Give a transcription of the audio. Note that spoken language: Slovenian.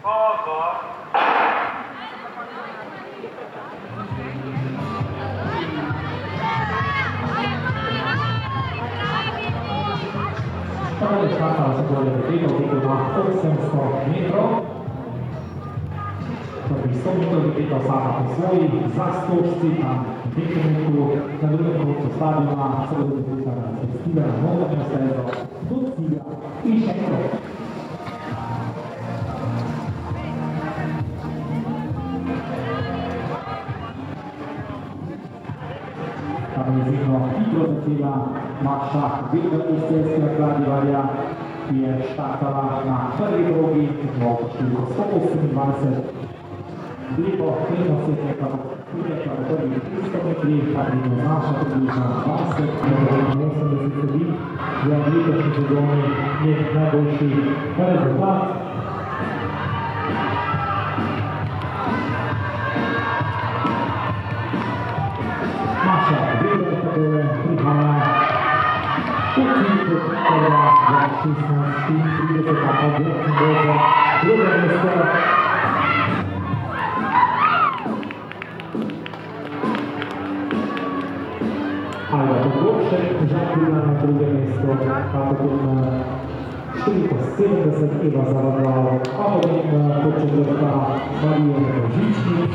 Tako je štartala se bolje v teku na 800 metrov. Prvi 100 metrov je tekla vsaka po svoji, za stožci, tam v Pekoviku, na drugem koncu stadiona, seveda je tekla spustila na notranjo stezo, do cilja in še krok. Tam je izjemno hitro začela Maša Vedra iz Celjskega Kladivarja, ki je štartala na prvi progi, številko 128. Lepo, vedno se je tekla v prvih 300 metrih, kar je znaša približno 20, 80 ljudi. Za letošnji sezoni je najboljši rezultat. Maša Vedra takole prihaja v cilju prva za 16:34, pa Gretchen Boze, drugo mesto. Alba Podgoršek, Žaklina na druge mesto, pa potem številko 70 Eva Zavadlal, pa potem pod četrta Marija Žičnik,